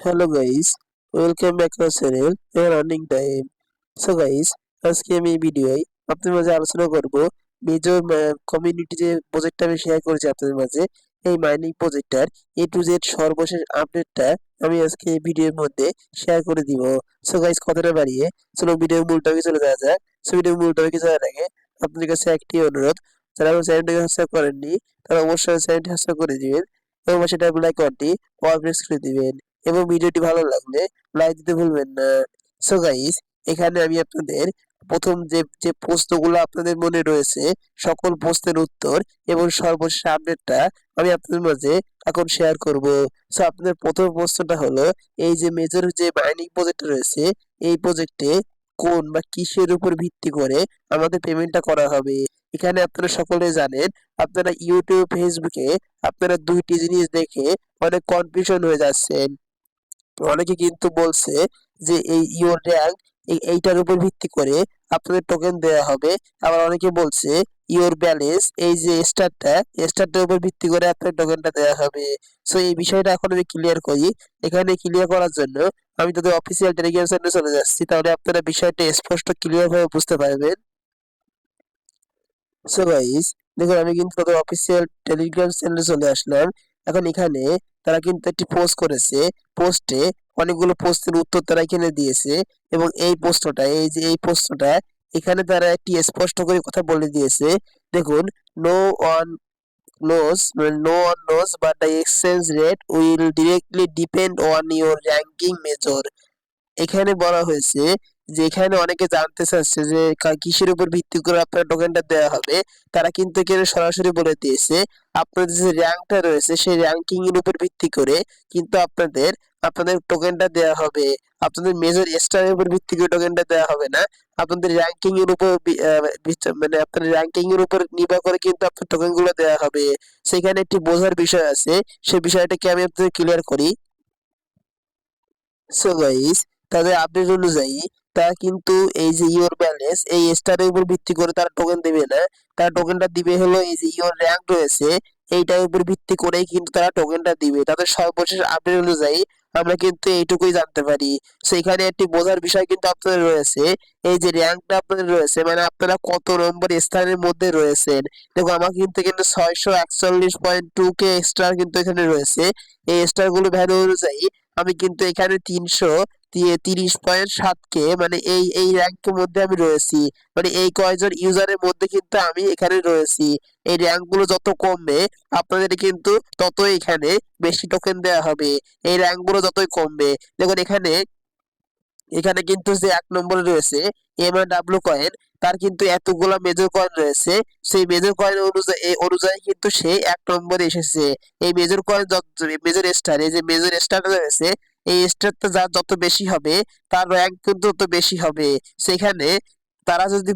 Hello guys, welcome back to channel running time. So guys, আজকে আমি এই ভিডিওয় আপনাদের মাঝে আলোচনা করব মেজর কমিউনিটি যে প্রজেক্টটা আমি শেয়ার করেছি আপনাদের মাঝে, এই মাইনিং প্রজেক্টটার এ টু জেড সর্বশেষ আপডেটটা আমি আজকে এই ভিডিওর মধ্যে শেয়ার করে দিব। সো গাইস, কথাটা বাড়িয়ে চলো ভিডিওর মূল টপিকে চলে যাওয়া যাক। সো ভিডিওর মূল টপিকে যাওয়ার আগে আপনাদের কাছে একটি অনুরোধ, যারা আমার চ্যানেলটাকে সাবস্ক্রাইব করেননি তারা অবশ্যই চ্যানেলটি সাবস্ক্রাইব করে দিবেন এবং সেটা বেল আইকনটি অল প্রেস করে দিবেন এবং ভিডিওটি ভালো লাগলে লাইক দিতে ভুলবেন না। সো গাইস, এখানে আমি আপনাদের প্রথম যে যে প্রশ্নগুলো আপনাদের মনে রয়েছে সকল প্রশ্নের উত্তর এবং সর্বশেষ আপডেটটা আমি আপনাদের মাঝে এখন শেয়ার করব। সো আপনাদের প্রথম প্রশ্নটা হলো, এই যে মেজর যে মাইনিং প্রজেক্ট রয়েছে, এই প্রজেক্টে কোন বা কিসের উপর ভিত্তি করে আমাদের পেমেন্টটা করা হবে। এখানে আপনারা সকলে জানেন, আপনারা ইউটিউব ফেসবুকে আপনারা দুইটি জিনিস দেখে অনেক কনফিউশন হয়ে যাচ্ছেন। অনেকে কিন্তু বলছে যে এই ইওর র্যাঙ্ক এইটার উপর ভিত্তি করে আপনাদের টোকেন দেওয়া হবে। আবার অনেকে বলছে ইওর ব্যালেন্স, এই যে স্টারটার উপর ভিত্তি করে আপনার টোকেনটা দেওয়া হবে। সো এই বিষয়টা এখন আমি ক্লিয়ার করি। এখানে ক্লিয়ার করার জন্য আমি তাদের অফিসিয়াল টেলিগ্রাম চ্যানেলে চলে যাচ্ছি, তাহলে আপনারা বিষয়টা স্পষ্ট ক্লিয়ার ভাবে বুঝতে পারবেন। সো গাইস, দেখুন আমি কিন্তু তাদের অফিসিয়াল টেলিগ্রাম চ্যানেলে চলে আসলাম। এখন এখানে তারা কিন্তু একটি পোস্ট করেছে। পোস্টে অনেকগুলো প্রশ্নের উত্তর তারা এখানে দিয়েছে এবং এই প্রশ্নটা, এই যে এই প্রশ্নটা, এখানে তারা একটি স্পষ্ট করে কথা বলে দিয়েছে। দেখুন, no one knows but the exchange rate will directly depend on your ranking measure। এখানে বলা হয়েছে যে এখানে অনেকে জানতে চাচ্ছে যে কিসের উপর ভিত্তি করে আপনার টোকেনটা দেওয়া হবে। তারা কিন্তু এখানে সরাসরি বলে দিয়েছে আপনাদের যে র্যাঙ্কটা রয়েছে সেই র্যাঙ্কিং এর উপর ভিত্তি করে কিন্তু আপনাদের আপনাদের টোকেনটা দেওয়া হবে। আপনাদের মেজর স্টারের উপর ভিত্তি করে টোকেনটা দেওয়া হবে না। আপনাদের র্যাঙ্কিং এর উপর মানে আপনার র্যাঙ্কিং এর উপর নির্ভর করে কিন্তু আপনার টোকেন গুলো দেওয়া হবে। সেখানে একটি বোঝার বিষয় আছে, সেই বিষয়টাকে আমি আপনাদের ক্লিয়ার করি। সো গাইস, তাদের আপডেট অনুযায়ী তারা কিন্তু এই যে ইওর ব্যালেন্স, এই স্টারের উপর ভিত্তি করে তারা টোকেন দিবে না। তারা টোকেনটা দিবে হলো এই যে ইওর র্যাঙ্ক রয়েছে এইটার উপর ভিত্তি করেই কিন্তু তারা টোকেনটা দিবে। তাদের সর্বশেষ আপডেট অনুযায়ী আমরা কিন্তু এইটুকুই জানতে পারি। সো এখানে একটি বোঝার বিষয় কিন্তু আপনাদের রয়েছে, এই যে র্যাঙ্কটা আপনাদের রয়েছে মানে আপনারা কত নম্বর স্থানের মধ্যে রয়েছেন। দেখো আমার কিন্তু 641.2 কে স্টার কিন্তু এখানে রয়েছে। এই স্টার গুলো ভ্যালু অনুযায়ী আমি কিন্তু এখানে 330.7 কে, মানে এই এই র্যাঙ্কের মধ্যে আমি রয়েছি। মানে এই কয়জন ইউজারের মধ্যে কিন্তু আমি এখানে রয়েছি। এই র্যাঙ্ক গুলো যত কমবে আপনাদের কিন্তু ততই এখানে বেশি টোকেন দেওয়া হবে। এই র্যাঙ্ক গুলো যতই কমবে, দেখুন এখানে এখানে কিন্তু যে 1 নম্বরে রয়েছে MW কয়েন, তার কিন্তু এতগুলা মেজর কয়েন রয়েছে। সেই মেজর কয়েন অনুযায়ী কিন্তু সে 1 নম্বরে এসেছে। এই মেজর কয়েন মেজর স্টার, এই যে মেজর স্টারটা রয়েছে, এই স্টারটা যার যত বেশি হবে তার র্যাঙ্ক কিন্তু তত বেশি হবে। সেখানে তারা যদি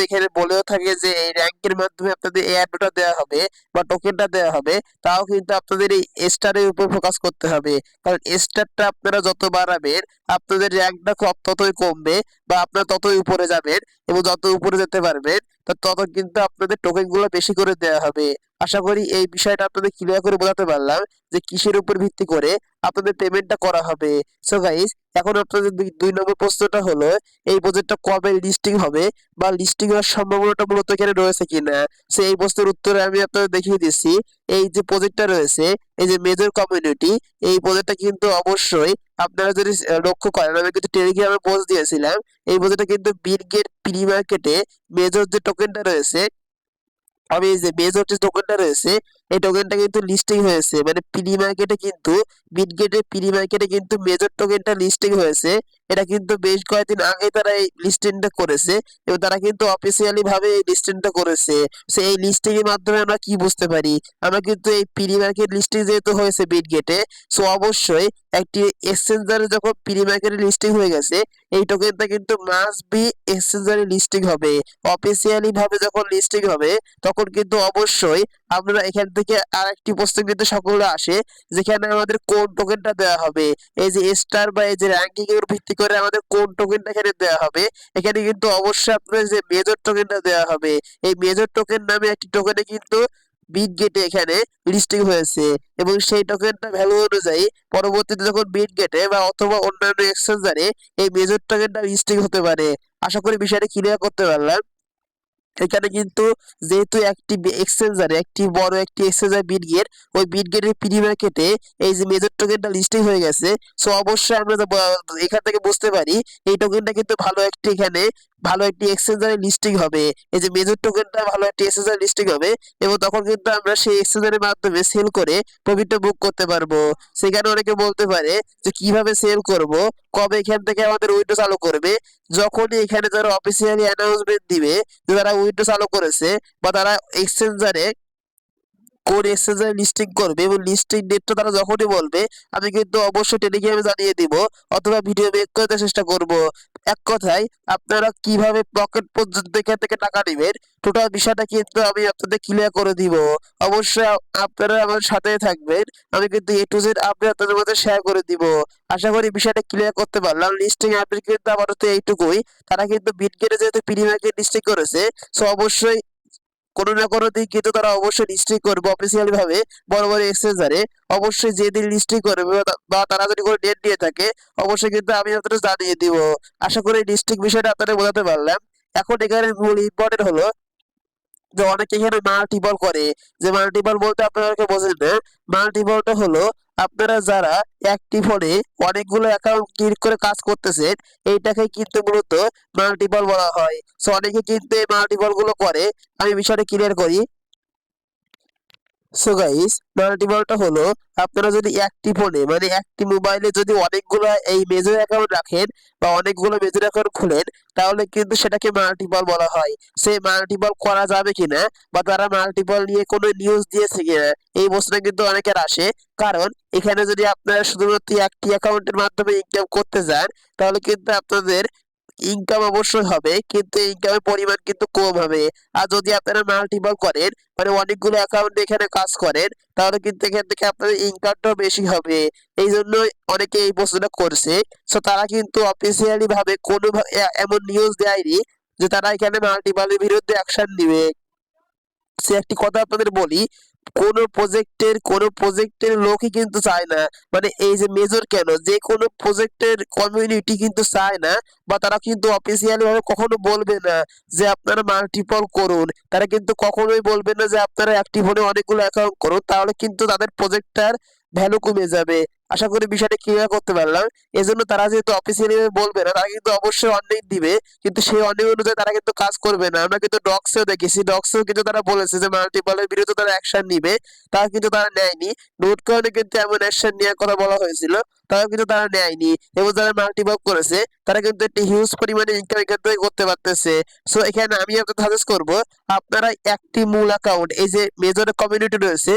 এখানে বলেও থাকে যে এই র্যাঙ্কের মাধ্যমে আপনাদের এই অ্যাডটা দেওয়া হবে বা টোকেনটা দেওয়া হবে, তাও কিন্তু আপনাদের এই স্টারের উপর ফোকাস করতে হবে। কারণ স্টারটা আপনারা যত বাড়াবেন আপনাদের র্যাঙ্কটা ততই কমবে বা আপনারা ততই উপরে যাবেন এবং যত উপরে যেতে পারবেন তত কিন্তু আপনাদের টোকেন গুলো বেশি করে দেওয়া হবে। আশা করি এই বিষয়টা আপনাদের ক্লিয়ার করে বোঝাতে পারলাম যে কিসের উপর ভিত্তি করে আপনাদের পেমেন্টটা করা হবে। সো গাইস, এখন আপনাদের 2 নম্বর প্রশ্নটা হলো, এই প্রজেক্টটা কবে লিস্টিং হবে বা লিস্টিং হওয়ার সম্ভাবনাটা মূলত এখানে রয়েছে কিনা। সো এই প্রশ্নের উত্তরে আমি আপনাদের দেখিয়ে দিচ্ছি। এই যে প্রজেক্টটা রয়েছে, এই যে মেজর কমিউনিটি, এই প্রজেক্টটা কিন্তু অবশ্যই আপনারা যদি লক্ষ্য করেন, আমি কিন্তু টেলিগ্রামে পোস্ট দিয়েছিলাম। এই প্রজেক্টটা কিন্তু বিটগেট প্রি মার্কেটে মেজর যে টোকেনটা রয়েছে, আমি এই যে মেজর যে টোকেনটা রয়েছে এই টোকেনটা কিন্তু লিস্টিং হয়েছে, মানে প্রি মার্কেটে কিন্তু বিটগেটের প্রি মার্কেটে কিন্তু মেজর টোকেনটা লিস্টিং হয়েছে। এটা কিন্তু বেশ কয়েকদিন আগে তারা এই লিস্টিংটা করেছে এবং তারা কিন্তু অফিসিয়ালি ভাবে এই লিস্টিংটা করেছে। সো এই লিস্টিং এর মাধ্যমে আমরা কি বুঝতে পারি, আমরা কিন্তু এই প্রি মার্কেট লিস্টিং যেহেতু হয়েছে বিটগেটে, সো অবশ্যই একটি এক্সচেঞ্জারে যখন প্রি মার্কেটে লিস্টিং হয়ে গেছে এই টোকেনটা কিন্তু মাস্ট বি এক্সচেঞ্জারে লিস্টিং হবে। অফিসিয়ালি ভাবে যখন লিস্টিং হবে তখন কিন্তু অবশ্যই আমরা এখান থেকে আরেকটি প্রশ্ন কিন্তু সকলে আসে, যেখানে আমাদের কোন টোকেনটা দেওয়া হবে। এই যে স্টার বা এই যে র্যাঙ্কিং এর ভিত্তি করে আমাদের কোন টোকেনটা এখানে দেওয়া হবে। এখানে কিন্তু অবশ্যই আপনার যে মেজর টোকেনটা দেওয়া হবে। এই মেজর টোকেন নামে একটি টোকেনে কিন্তু বিটগেটে এখানে লিস্টিং হয়েছে এবং সেই টোকেনটা ভ্যালু অনুযায়ী পরবর্তীতে যখন বিটগেটে বা অথবা অন্যান্য এক্সচেঞ্জারে এই মেজর টোকেনটা লিস্টিং হতে পারে। আশা করি বিষয়টা ক্লিয়ার করতে পারলাম। এখানে কিন্তু যেহেতু একটি এক্সচেঞ্জারে একটি বড় একটি এক্সচেঞ্জার বিটগেট, ওই বিটগেটের প্রি মার্কেটে এই যে মেজর টোকেনটা লিস্টিং হয়ে গেছে, সো অবশ্যই আমরা এখান থেকে বুঝতে পারি এই টোকেনটা কিন্তু ভালো একটি এক্সচেঞ্জারে লিস্টিং হবে। এই যে মেজর টোকেনটা ভালো একটি এক্সচেঞ্জারে লিস্টিং হবে এবং তখন কিন্তু আমরা সেই এক্সচেঞ্জারের মাধ্যমে সেল করে প্রফিটটা বুক করতে পারবো। সেখানে অনেকে বলতে পারে যে কিভাবে সেল করব, কবে এখান থেকে আমাদের উইন্ডো চালু করবে। যখনই এখানে যারা অফিসিয়ালি অ্যানাউন্সমেন্ট দিবে যে তারা উইন্ডো চালু করেছে বা তারা এক্সচেঞ্জারে কোন এক্সচেঞ্জারে লিস্টিং করবে এবং লিস্টিং ডেটটা তারা যখনই বলবে, আমি কিন্তু অবশ্যই টেলিগ্রামে জানিয়ে দিব অথবা ভিডিও মেক করতে চেষ্টা করব। এক কথায় আপনারা কিভাবে পকেট পর্যন্ত এখান থেকে টাকা নেবেন, টোটাল বিষয়টা কিন্তু আমি আপনাদের ক্লিয়ার করে দিব। অবশ্যই আপনারা আমার সাথে থাকবেন, আমি কিন্তু এ টু জেড আপডেট আপনাদের মধ্যে শেয়ার করে দিব। আশা করি বিষয়টা ক্লিয়ার করতে পারলাম। লিস্টিং আপডেট কিন্তু আপাতত এইটুকুই। তারা কিন্তু বিটগেটে যেহেতু প্রি মার্কেট লিস্টিং করেছে, সো অবশ্যই কোনো না কোনো দিন কিন্তু তারা অবশ্যই লিস্টিং করবে অফিসিয়ালি ভাবে বড় বড় এক্সচেঞ্জারে। অবশ্যই যেদিন লিস্টিং করবে বা তারা যদি কোনো ডেট দিয়ে থাকে, অবশ্যই কিন্তু আমি আপনাদের জানিয়ে দিব। আশা করি লিস্টিং বিষয়টা আপনাদের বোঝাতে পারলাম। এখন এখানে মূল ইম্পর্টেন্ট হলো যে অনেকে এখানে মাল্টিপল করে। যে মাল্টিপল বলতে আপনাদেরকে বোঝেন না, মাল্টিপলটা হলো আপনারা যারা একটি ফোনে অনেকগুলো অ্যাকাউন্ট ক্রিয়েট করে কাজ করতেছেন, এইটাকে কিন্তু মূলত মাল্টিপল বলা হয়। সো অনেকে কিন্তু এই মাল্টিপল গুলো করে। আমি বিষয়টা ক্লিয়ার করি। সো গাইস, মাল্টিপলটা হলো আপনারা যদি একটি ফোনে মানে একটি মোবাইলে যদি অনেকগুলো এই মেজর অ্যাকাউন্ট রাখেন বা অনেকগুলো মেজর অ্যাকাউন্ট খুলেন, তাহলে কিন্তু সেটাকে মাল্টিপল বলা হয়। সেই মাল্টিপল করা যাবে কিনা বা তারা মাল্টিপল নিয়ে কোনো নিউজ দিয়েছে কিনা, এই প্রশ্নটা কিন্তু অনেকের আসে। কারণ এখানে যদি আপনারা শুধুমাত্র একটি অ্যাকাউন্টের মাধ্যমে ইনকাম করতে যান, তাহলে কিন্তু আপনাদের ইনকাম অবশ্যই হবে কিন্তু ইনকামের পরিমাণ কিন্তু কম হবে। আর যদি আপনারা মাল্টিপল করেন মানে অনেকগুলো অ্যাকাউন্ট এখানে কাজ করেন, তাহলে কিন্তু এখান থেকে আপনাদের ইনকামটাও বেশি হবে। এই জন্য অনেকে এই প্রশ্নটা করছে। সো তারা কিন্তু অফিসিয়ালি ভাবে কোনো এমন নিউজ দেয়নি যে তারা এখানে মাল্টিপলের বিরুদ্ধে অ্যাকশন নিবে। সে একটি কথা আপনাদের বলি, কোনো প্রজেক্টের লোকই কিন্তু চায় না মানে এই যে মেজর কেন যে কোনো প্রজেক্টের কমিউনিটি কিন্তু চায় না বা তারা কিন্তু অফিসিয়ালি ভাবে কখনো বলবে না যে আপনারা মাল্টিপল করুন। তারা কিন্তু কখনোই বলবে না যে আপনারা একটি ফোনে অনেকগুলো অ্যাকাউন্ট করুন, তাহলে কিন্তু তাদের প্রজেক্টটার ভ্যালু কমে যাবে। আশা করি বিষয়টা ক্লিয়ার করতে পারলাম। এজন্য তারা যেহেতু অফিসিয়ালি বলবে না, তারা কিন্তু অবশ্যই অনেক দিবে কিন্তু সেই অনেক অনুযায়ী তারা কিন্তু কাজ করবে না। আমরা কিন্তু ডক্সেও দেখেছি, ডক্সেও কিন্তু তারা বলেছে যে মাল্টিপলের বিরুদ্ধে তারা অ্যাকশন নিবে, তা কিন্তু তারা নেয়নি। নোট কারণে কিন্তু এমন অ্যাকশন নেওয়ার কথা বলা হয়েছিল, তাও কিন্তু তারা নেয়নি। এবং যারা মাল্টিপল করেছে তারা কিন্তু একটি হিউজ পরিমাণে ইনকাম এখান থেকে করতে পারতেছে। সো এখানে আমি আপনাদের সাজেস্ট করবো আপনারা একটি মূল অ্যাকাউন্ট এই যে মেজর কমিউনিটি রয়েছে,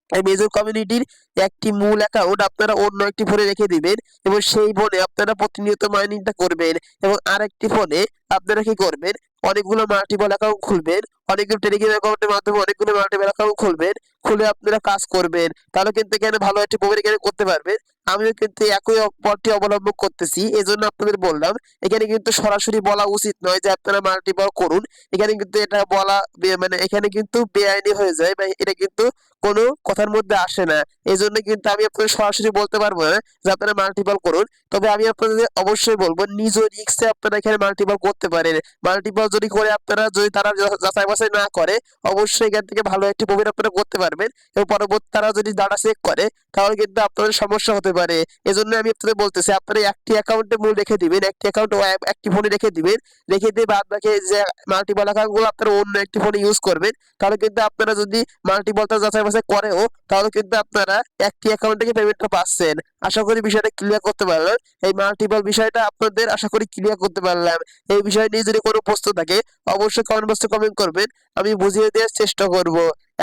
এই মেজর কমিউনিটির একটি মূল অ্যাকাউন্ট আপনারা অন্য একটি ফোনে রেখে দিবেন এবং সেই ফোনে আপনারা প্রতিনিয়ত মাইনিংটা করবেন। এবং আরেকটি ফোনে আপনারা কি করবেন, অনেকগুলো মাল্টিপল অ্যাকাউন্ট খুলবেন, অনেকগুলো টেলিগ্রাম অ্যাকাউন্টের মাধ্যমে অনেকগুলো মাল্টিপল অ্যাকাউন্ট খুলবেন, খুলে আপনারা কাজ করবেন। তাহলে কিন্তু এখানে ভালো একটি প্রফিট এখানে করতে পারবেন। আমিও কিন্তু একই পথটি অবলম্বন করতেছি, এজন্য আপনাদের বললাম। এখানে কিন্তু সরাসরি বলা উচিত নয় যে আপনারা মাল্টিপল করুন। এখানে কিন্তু এটা বলা মানে এখানে কিন্তু বেআইনি হয়ে যায় বা এটা কিন্তু কোনো কথার মধ্যে আসে না। এই জন্য কিন্তু আমি আপনাদের সরাসরি বলতে পারবো না যে আপনারা মাল্টিপল করুন। তবে আমি আপনাদের অবশ্যই বলবো নিজ রিস্কে আপনারা এখানে মাল্টিপল করতে পারেন। মাল্টিপল যদি করে আপনারা যদি তারা যাচাই বাছাই না করে, অবশ্যই এখান থেকে ভালো একটি প্রফিট আপনারা করতে পারবেন। এবং পরবর্তী তারা যদি ডাটা চেক করে, তাহলে কিন্তু আপনাদের সমস্যা হতে পারে। এজন্য আমি আপনাদের বলতেছি আপনারা একটি অ্যাকাউন্টে মূল রেখে দিবেন, একটি অ্যাকাউন্ট একটি ফোনে রেখে দিবেন, রেখে দিয়ে বাদ বাকি যে মাল্টিপল অ্যাকাউন্ট গুলো আপনারা অন্য একটি ফোনে ইউজ করবেন। তাহলে কিন্তু আপনারা যদি মাল্টিপলটা যাচাই বাছাই করেও, তাহলে কিন্তু আপনারা একটি অ্যাকাউন্ট থেকে পেমেন্টটা পাচ্ছেন। আশা করি বিষয়টা ক্লিয়ার করতে পারলাম। এই মাল্টিপল বিষয়টা আপনাদের আশা করি ক্লিয়ার করতে পারলাম। এই বিষয় নিয়ে যদি কোনো প্রশ্ন থাকে, অবশ্যই কমেন্ট বক্সে কমেন্ট করবেন, আমি বুঝিয়ে দেওয়ার চেষ্টা করব।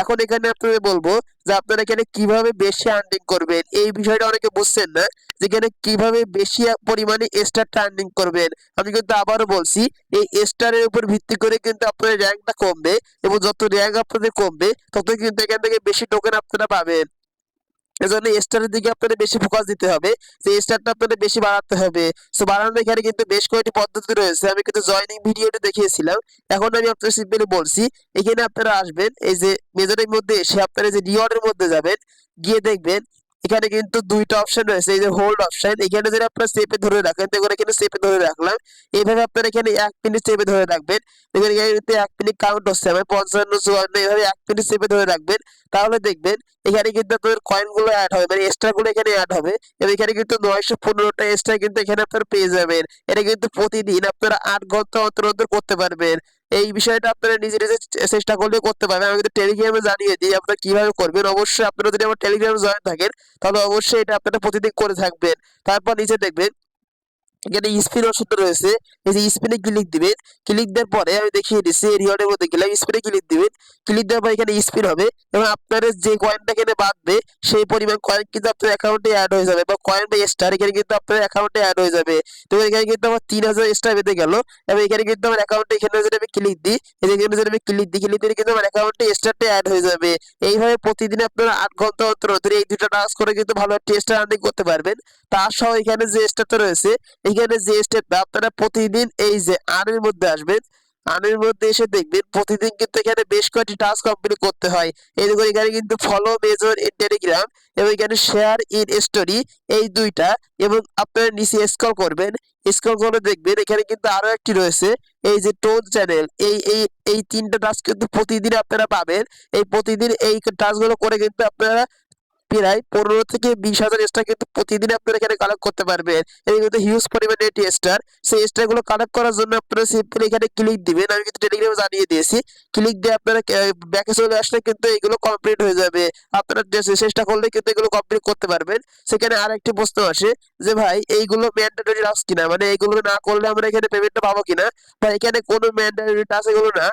এখন এখানে আপনাদের বলবো যে আপনারা এখানে কিভাবে বেশি আর্নিং করবেন, এই বিষয়টা অনেকে বুঝছেন না যে এখানে কিভাবে বেশি পরিমাণে স্টারটা আর্নিং করবেন। আমি কিন্তু আবারও বলছি, এই স্টারের উপর ভিত্তি করে কিন্তু আপনাদের র্যাঙ্কটা কমবে এবং যত র্যাঙ্ক আপনাদের কমবে তত কিন্তু এখান থেকে বেশি টোকেন আপনারা পাবেন। এজন্য স্টারের দিকে আপনাদের বেশি ফোকাস দিতে হবে, যে স্টারটা আপনাদের বেশি বাড়াতে হবে। সো বাড়ানোর এখানে কিন্তু বেশ কয়েকটি পদ্ধতি রয়েছে, আমি কিন্তু জয়েনিং ভিডিওতে দেখিয়েছিলাম। এখন আমি আপনাদের সিম্পলি বলছি, এখানে আপনারা আসবেন, এই যে মেজরের মধ্যে এসে আপনারা এই যে রিওয়ার্ডের মধ্যে যাবেন, গিয়ে দেখবেন এখানে কিন্তু দুইটা অপশন রয়েছে, এই যে হোল্ড অপশন, এখানে যদি আপনারা চেপে ধরে রাখেন, দেখুন এখানে চেপে ধরে রাখলাম। এইভাবে আপনারা এখানে 1 মিনিট চেপে ধরে রাখবেন। দেখবেন এখানে কিন্তু 1 মিনিট কাউন্ট হচ্ছে, আমার 55 54, এইভাবে 1 মিনিট চেপে ধরে রাখবেন। তাহলে দেখবেন এখানে কিন্তু আপনাদের কয়েন গুলো অ্যাড হবে, মানে এক্সট্রা গুলো এখানে অ্যাড হবে, এবং এখানে কিন্তু 915টা এক্সট্রা কিন্তু এখানে আপনারা পেয়ে যাবেন। এটা কিন্তু প্রতিদিন আপনারা 8 ঘন্টা অন্তর অন্তর করতে পারবেন। এই বিষয়টা আপনারা নিজে নিজে চেষ্টা করলে করতে পারবেন। আমি কিন্তু টেলিগ্রামে জানিয়ে দিই আপনারা কিভাবে করবেন। অবশ্যই আপনারা যদি আমার টেলিগ্রামে জয়েন থাকেন, তাহলে অবশ্যই এটা আপনারা প্রতিদিন করে থাকবেন। তারপর নিচে দেখবেন এখানে স্পিন অপশনটা রয়েছে, এই যে স্পিনে ক্লিক দিবেন। ক্লিক দেওয়ার পরে আমি দেখিয়ে দিচ্ছি, রিওয়ার্ডের মধ্যে গেলাম, স্পিনে ক্লিক দিবেন। ক্লিক দেওয়ার পর এখানে স্পিন হবে, এবং আপনার যে কয়েনটা এখানে বাঁধবে সেই পরিমাণ কয়েন কিন্তু আপনার অ্যাকাউন্টে অ্যাড হয়ে যাবে, বা কয়েন বা স্টার এখানে কিন্তু আপনার অ্যাকাউন্টে অ্যাড হয়ে যাবে। তো এখানে কিন্তু আমার 3000 স্টার বেঁধে গেল, এবং এখানে কিন্তু আমার অ্যাকাউন্টে এখানে যদি আমি ক্লিক দিই, এই যে এখানে যদি আমি ক্লিক দিই কিন্তু আমার অ্যাকাউন্টে স্টারটা অ্যাড হয়ে যাবে। এইভাবে প্রতিদিন আপনারা 8 ঘন্টা অন্তর অন্তর এই দুটো টাস্ক করে কিন্তু ভালো একটা স্টার আর্নিং করতে পারবেন। তার সহ এখানে যে স্টারটা রয়েছে, এখানে যে স্টেপটা আপনারা প্রতিদিন এই যে আর্নের মধ্যে আসবেন, আর্নের মধ্যে এসে দেখবেন প্রতিদিন কিন্তু এখানে বেশ কয়েকটি টাস্ক কমপ্লিট করতে হয়। এই দেখুন এখানে কিন্তু ফলো মেজর ইন টেলিগ্রাম, এবং এখানে শেয়ার ইন স্টোরি, এই দুইটা, এবং আপনারা নিচে স্ক্রল করবেন। স্ক্রল করে দেখবেন এখানে কিন্তু আরো একটি রয়েছে, এই যে টোন চ্যানেল, এই তিনটা টাস্ক কিন্তু প্রতিদিন আপনারা পাবেন। এই প্রতিদিন এই টাস্কগুলো করে কিন্তু আপনারা প্রায় 15 থেকে 20 হাজার স্টার কিন্তু প্রতিদিন আপনারা এখানে কালেক্ট করতে পারবেন। এই কিন্তু হিউজ পরিমাণে এটি স্টার, সেই স্টার গুলো কালেক্ট করার জন্য আপনারা সিম্পলি এখানে ক্লিক দিবেন। আমি কিন্তু টেলিগ্রামে জানিয়ে দিয়েছি, ক্লিক দিয়ে আপনারা ব্যাকে চলে আসলে কিন্তু এগুলো কমপ্লিট হয়ে যাবে। আপনারা চেষ্টা করলে কিন্তু এগুলো কমপ্লিট করতে পারবেন। সেখানে আরেকটি প্রশ্ন আসে যে ভাই এইগুলো ম্যান্ডেটরি টাস্ক কিনা, মানে এইগুলো না করলে আমরা এখানে পেমেন্টটা পাবো কিনা। ভাই এখানে কোনো ম্যান্ডেটরি টাস্ক এগুলো না,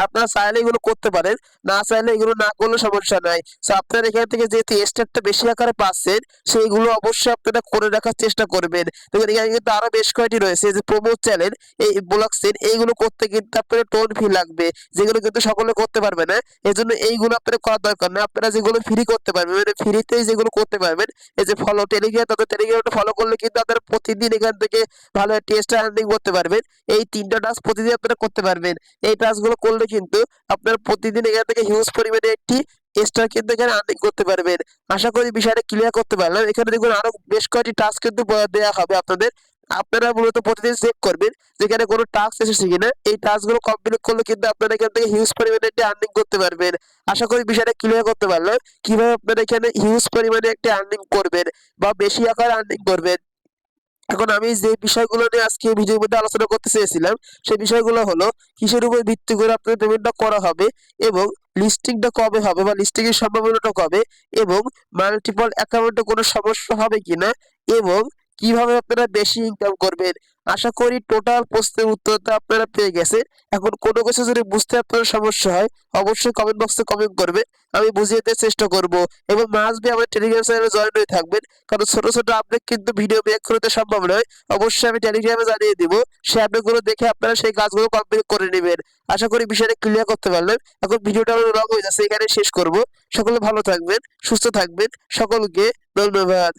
আপনারা চাইলে এগুলো করতে পারেন, না চাইলে এগুলো না করলে সমস্যা নাই। তো আপনারা এখান থেকে যেহেতু স্টারটা বেশি আকারে পাচ্ছেন, সেইগুলো অবশ্যই আপনারা করে রাখার চেষ্টা করবেন। দেখুন এখানে কিন্তু আরো বেশ কয়েকটি রয়েছে, যে প্রমোট চ্যানেল, এই ব্লক চেন, এইগুলো করতে কিন্তু আপনার টোন ফি লাগবে, যেগুলো কিন্তু সকলে করতে পারবে না। এই জন্য এইগুলো আপনারা করার দরকার না, আপনারা যেগুলো ফ্রি করতে পারবেন, মানে ফ্রিতেই যেগুলো করতে পারবেন, এই যে ফলো টেলিগ্রাম, তাদের টেলিগ্রামটা ফলো করলে কিন্তু আপনারা প্রতিদিন এখান থেকে ভালো টেস্ট আর্নিং করতে পারবেন। এই তিনটা টাস্ক প্রতিদিন আপনারা করতে পারবেন। এই টাস্কগুলো করলে কিন্তু আপনারা প্রতিদিন এখান থেকে হিউজ পরিমাণে একটি স্টার কিন্তু এখানে আর্নিং করতে পারবেন। আশা করি বিষয়টা ক্লিয়ার করতে পারলাম। এখানে দেখুন আরো বেশ কয়েকটি টাস্ক কিন্তু দেওয়া হবে আপনাদের। আপনারা মূলত প্রতিদিন চেক করবেন যেখানে কোনো টাস্ক এসেছে কিনা। এই টাস্কগুলো কমপ্লিট করলে কিন্তু আপনারা এখান থেকে হিউজ পরিমাণে একটি আর্নিং করতে পারবেন। আশা করি বিষয়টা ক্লিয়ার করতে পারলাম, কিভাবে আপনারা এখানে হিউজ পরিমাণে একটি আর্নিং করবেন, বা বেশি আকারে আর্নিং করবেন। এখন আমি যে বিষয়গুলো নিয়ে আজকে ভিডিওর মধ্যে আলোচনা করতে চেয়েছিলাম, সেই বিষয়গুলো হলো কিসের উপর ভিত্তি করে আপনাদের পেমেন্টটা করা হবে, এবং লিস্টিংটা কবে হবে, বা লিস্টিং এর সম্ভাবনাটা কবে, এবং মাল্টিপল অ্যাকাউন্টে কোনো সমস্যা হবে কিনা, এবং কিভাবে আপনারা বেশি ইনকাম করবেন। আশা করি টোটাল প্রশ্নের উত্তরটা আপনারা পেয়ে গেছেন। এখন কোনো কিছু যদি বুঝতে আপনার সমস্যা হয়, অবশ্যই কমেন্ট বক্সে কমেন্ট করবেন, আমি বুঝিয়ে দেওয়ার চেষ্টা করব। এবং মাস্ট বি আমার টেলিগ্রাম চ্যানেলে জয়েন হয়ে থাকবেন, কারণ ছোট ছোট আপডেট কিন্তু ভিডিও মেক করতে সম্ভব নয়। অবশ্যই আমি টেলিগ্রামে জানিয়ে দিব, সেই আপডেটগুলো দেখে আপনারা সেই কাজগুলো কমপ্লিট করে নেবেন। আশা করি বিষয়টা ক্লিয়ার করতে পারলেন। এখন ভিডিওটা আমার লং হয়ে যাচ্ছে, এখানে শেষ করব। সকলে ভালো থাকবেন, সুস্থ থাকবেন, সকলকে ধন্যবাদ।